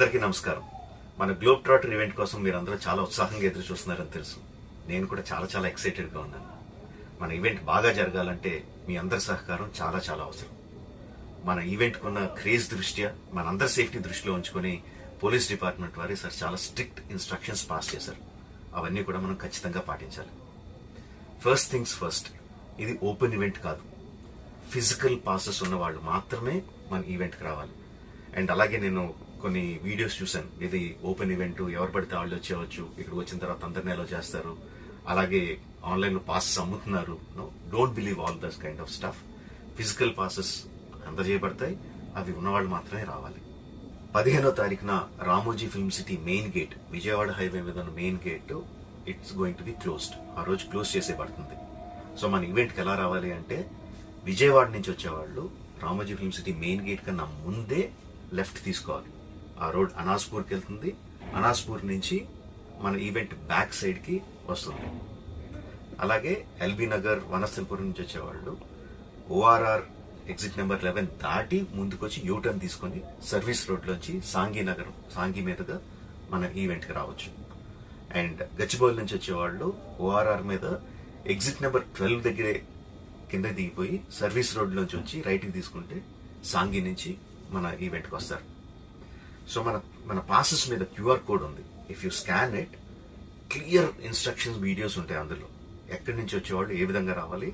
అందరికీ నమస్కారం. మన గ్లోబ్ ట్రాటర్ ఈవెంట్ కోసం మీరందరూ చాలా ఉత్సాహంగా ఎదురు చూస్తున్నారని తెలుసు. నేను కూడా చాలా ఎక్సైటెడ్గా ఉన్నాను. మన ఈవెంట్ బాగా జరగాలంటే మీ అందరి సహకారం చాలా అవసరం. మన ఈవెంట్కి ఉన్న క్రేజ్ దృష్ట్యా మనందరి సేఫ్టీ దృష్టిలో ఉంచుకొని పోలీస్ డిపార్ట్మెంట్ వారు సార్ చాలా స్ట్రిక్ట్ ఇన్స్ట్రక్షన్స్ పాస్ చేశారు. అవన్నీ కూడా మనం ఖచ్చితంగా పాటించాలి. ఫస్ట్ థింగ్స్ ఫస్ట్, ఇది ఓపెన్ ఈవెంట్ కాదు. ఫిజికల్ పాసెస్ ఉన్న వాళ్ళు మాత్రమే మన ఈవెంట్కి రావాలి. అండ్ అలాగే నేను కొన్ని వీడియోస్ చూశాను, ఇది ఓపెన్ ఈవెంట్, ఎవరు పడితే వాళ్ళు వచ్చేవచ్చు, ఇక్కడికి వచ్చిన తర్వాత అందరినీ అలో చేస్తారు, అలాగే ఆన్లైన్ పాసెస్ అమ్ముతున్నారు. Don't believe all this kind of stuff. Physical passes అందజేయబడతాయి, అవి ఉన్నవాళ్ళు మాత్రమే రావాలి. 15వ తారీఖున Ramoji film city main gate, Vijayawada highway మీద ఉన్న main gate it's going to be closed. ఆ రోజు క్లోజ్ చేసేయబడుతుంది. సో మన ఈవెంట్కి ఎలా రావాలి అంటే, విజయవాడ నుంచి వచ్చేవాళ్ళు Ramoji film city main gate కన్నా ముందే లెఫ్ట్ తీసుకోవాలి. ఆ రోడ్ అనాస్పూర్కి వెళ్తుంది. అనాస్పూర్ నుంచి మన ఈవెంట్ బ్యాక్ సైడ్కి వస్తుంది. అలాగే ఎల్బీ నగర్, వనస్థలపురం నుంచి వచ్చేవాళ్ళు ఓఆర్ఆర్ ఎగ్జిట్ నెంబర్ 11 దాటి ముందుకొచ్చి యూటర్న్ తీసుకొని సర్వీస్ రోడ్లోంచి సాంఘీ మీదుగా మన ఈవెంట్కి రావచ్చు. అండ్ గచ్చిబౌలి నుంచి వచ్చేవాళ్ళు ఓఆర్ఆర్ మీద ఎగ్జిట్ నెంబర్ 12 దగ్గరే కింద దిగిపోయి సర్వీస్ రోడ్లోంచి వచ్చి రైట్కి తీసుకుంటే సాంఘీ నుంచి మన ఈవెంట్కి వస్తారు. సో మన పాసెస్ మీద క్యూఆర్ కోడ్ ఉంది. If you scan it, clear instructions videos ఉంటాయి అందులో. ఎక్కడి నుంచి వచ్చేవాళ్ళు ఏ విధంగా రావాలి,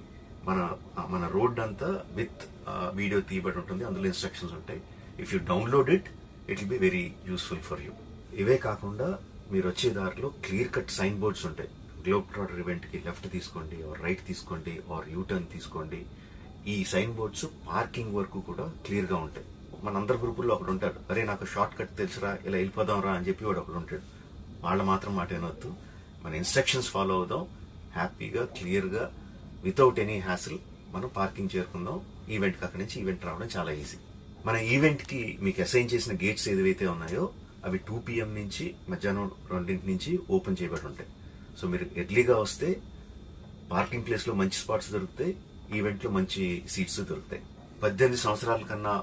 మన రోడ్ అంతా విత్ వీడియో తీయబడి ఉంటుంది. అందులో ఇన్స్ట్రక్షన్స్ ఉంటాయి. If you download it will be very useful for you. ఇవే కాకుండా మీరు వచ్చే దారిలో క్లియర్ కట్ సైన్ బోర్డ్స్ ఉంటాయి. గ్లోబ్ ట్రాటర్ ఈవెంట్కి లెఫ్ట్ తీసుకోండి, ఆర్ రైట్ తీసుకోండి, ఆర్ యూటర్న్ తీసుకోండి. ఈ సైన్ బోర్డ్స్ పార్కింగ్ వరకు కూడా క్లియర్గా ఉంటాయి. మనందరి గ్రూపుల్లో ఒకడు ఉంటాడు, అరే నాకు షార్ట్ కట్ తెలుసురా, ఇలా వెళ్ళిపోదాం రా అని చెప్పి వాడు ఒకడు ఉంటాడు. వాళ్ళ మాత్రం మాట వినొద్దు. మన ఇన్స్ట్రక్షన్స్ ఫాలో అవుదాం. హ్యాపీగా, క్లియర్గా, వితౌట్ ఎనీ హ్యాసిల్ మనం పార్కింగ్ చేరుకుందాం. ఈవెంట్కి అక్కడి నుంచి ఈవెంట్ రావడం చాలా ఈజీ. మన ఈవెంట్కి మీకు అసైన్ చేసిన గేట్స్ ఏదైతే ఉన్నాయో అవి 2 PM నుంచి మధ్యాహ్నం 2 నుంచి ఓపెన్ చేయబడి ఉంటాయి. సో మీరు ఎర్లీగా వస్తే పార్కింగ్ ప్లేస్లో మంచి స్పాట్స్ దొరుకుతాయి, ఈవెంట్లో మంచి సీట్స్ దొరుకుతాయి. 18 సంవత్సరాల కన్నా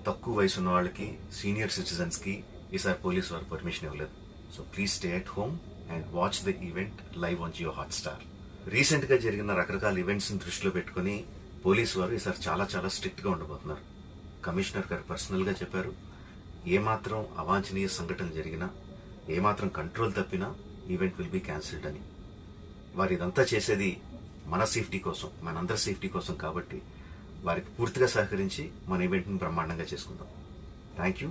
తక్కువ వయసు ఉన్న వాళ్ళకి, సీనియర్ సిటిజన్స్కి ఈసారి పోలీస్ వారు పర్మిషన్ ఇవ్వలేదు. So please stay at home and watch the event live on Jio Hotstar. రీసెంట్గా జరిగిన రకరకాల ఈవెంట్స్ని దృష్టిలో పెట్టుకుని పోలీసు వారు ఈసారి చాలా స్ట్రిక్ట్గా ఉండబోతున్నారు. కమిషనర్ గారు పర్సనల్గా చెప్పారు, ఏమాత్రం అవాంఛనీయ సంఘటన జరిగినా, ఏమాత్రం కంట్రోల్ తప్పినా ఈవెంట్ విల్ బి క్యాన్సిల్డ్ అని. వారు ఇదంతా చేసేది మన సేఫ్టీ కోసం, మనందరి సేఫ్టీ కోసం. కాబట్టి వారికి పూర్తిగా సహకరించి మన ఈవెంట్ని బ్రహ్మాండంగా చేసుకుందాం. Thank you.